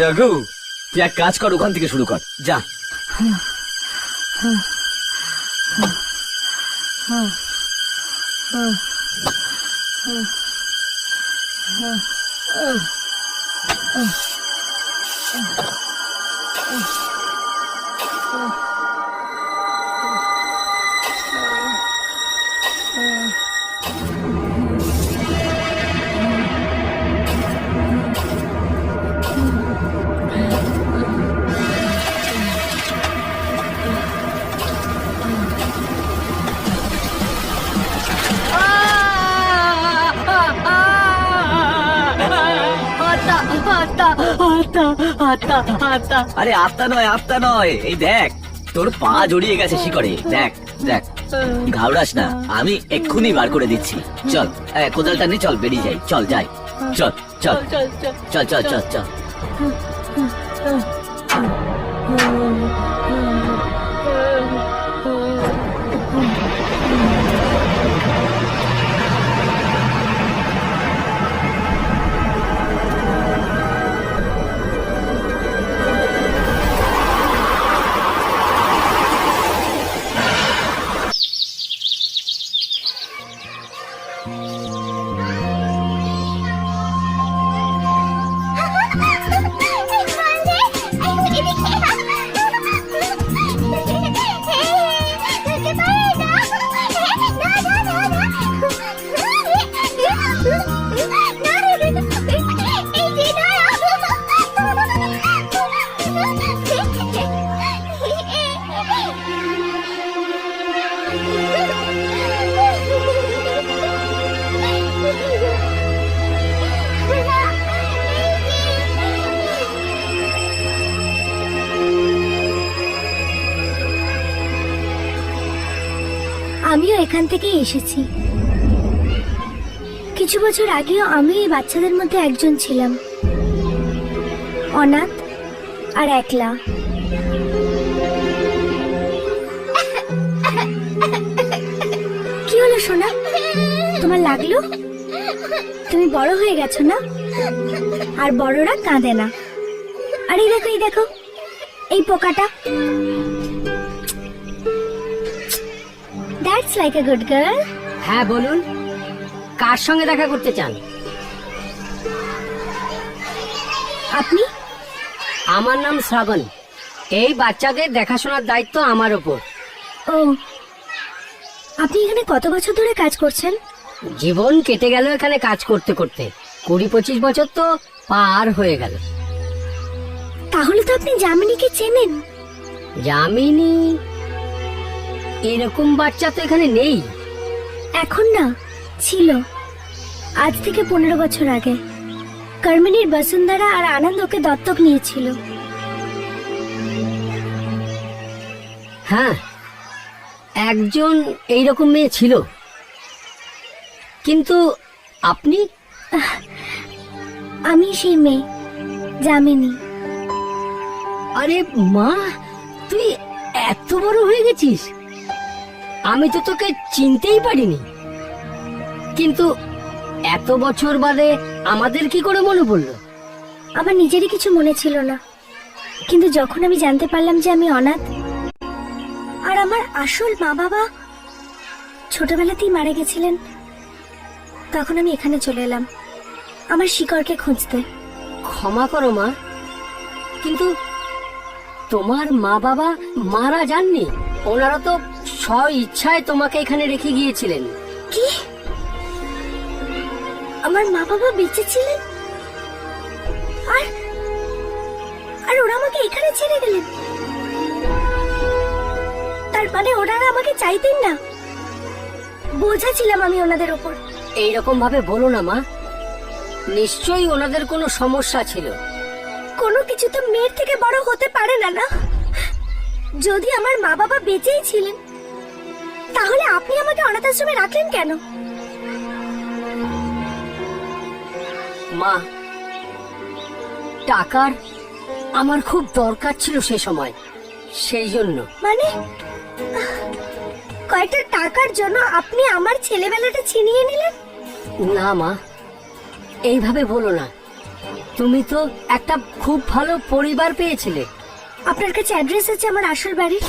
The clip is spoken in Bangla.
রঘু, তুই এক কাজ কর, ওখান থেকে শুরু কর, যা। আরে আত্মা নয়, আত্মা নয়, এই দেখ তোর পা জড়িয়ে গেছে শিকড়ে, দেখ দেখ। ঘাবড়াস না, আমি এক্ষুনি বার করে দিচ্ছি। চল কোদালটা নিয়ে চল, বেরিয়ে যাই, চল যাই, চল চল চল চল চল চল। আমিও এখান থেকেই এসেছি। কিছু বছর আগেও আমি এই বাচ্চাদের মধ্যে একজন ছিলাম, অনাথ আর একলা। কি হলো সোনা, তোমার লাগলো? তুমি বড় হয়ে গেছো না, আর বড়রা কাঁদে না। আর এই দেখো, এই দেখো, এই পোকাটা। That's like a good girl. হ্যাঁ বলুন, কার সঙ্গে দেখা করতে চান? আপনি? আমার নাম শ্রাবণ। এই বাচ্চাদের দেখাশোনার দায়িত্ব আমার ওপর। ও, আপনি এখানে কত বছর ধরে কাজ করছেন? জীবন কেটে গেল এখানে কাজ করতে করতে, 20-25 বছর তো পার হয়ে গেল। তাহলে তো আপনি যামিনীকে চেনেন। যামিনী? এরকম বাচ্চা তো এখানে নেই। এখন না, ছিল আজ থেকে 15 বছর আগে। কর্মিনীর বসুন্ধরা আর আনন্দ ওকে দত্তক নিয়েছিল। হ্যাঁ, একজন এইরকম মেয়ে ছিল। কিন্তু আপনি? আমি সেই মেয়ে, যামিনী। আরে মা, তুই এত বড় হয়ে গেছিস! আমি তো তোকে চিনতেই পারিনি। কিন্তু এত বছর বাদে আমাদের কি করে মনে পড়লো? আমার নিজেরই কিছু মনে ছিল না, কিন্তু যখন আমি জানতে পারলাম যে আমি অনাথ আর আমার আসল মা বাবা ছোটবেলাতেই মারা গেছিলেন, তখন আমি এখানে চলে এলাম আমার শিকড়কে খুঁজতে। ক্ষমা করো মা, কিন্তু তোমার মা বাবা মারা যাননি। ওনারা তো স্ব ইচ্ছায় তোমাকে এখানে রেখে গিয়েছিলেন। কি? আমার মা বাবা বেঁচে ছিলেন আর আর ওরা আমাকে এখানে ছেড়ে গেলেন? তার মানে ওনারা আমাকে চাইতেন না? বোঝা ছিলাম আমি ওনাদের ওপর। এইরকম ভাবে বলো না মা, নিশ্চয়ই ওনাদের কোনো সমস্যা ছিল। কোনো কিছু তো মেয়ের থেকে বড় হতে পারে না, না? যদি আমার মা বাবা বেঁচেই ছিলেন, তাহলে আপনি আমাকে অনাথ আশ্রমে রাখলেন কেন? মা, টাকার আমার খুব দরকার ছিল সে সময়, সেই জন্য। মানে কয়েকটা টাকার জন্য আপনি আমার ছেলেবেলাটা ছিনিয়ে নিলেন? না মা, এইভাবে বলো না। তুমি তো একটা খুব ভালো পরিবার পেয়েছিলে। আপনার কাছে অ্যাড্রেস আছে আমার আসল বাড়ির?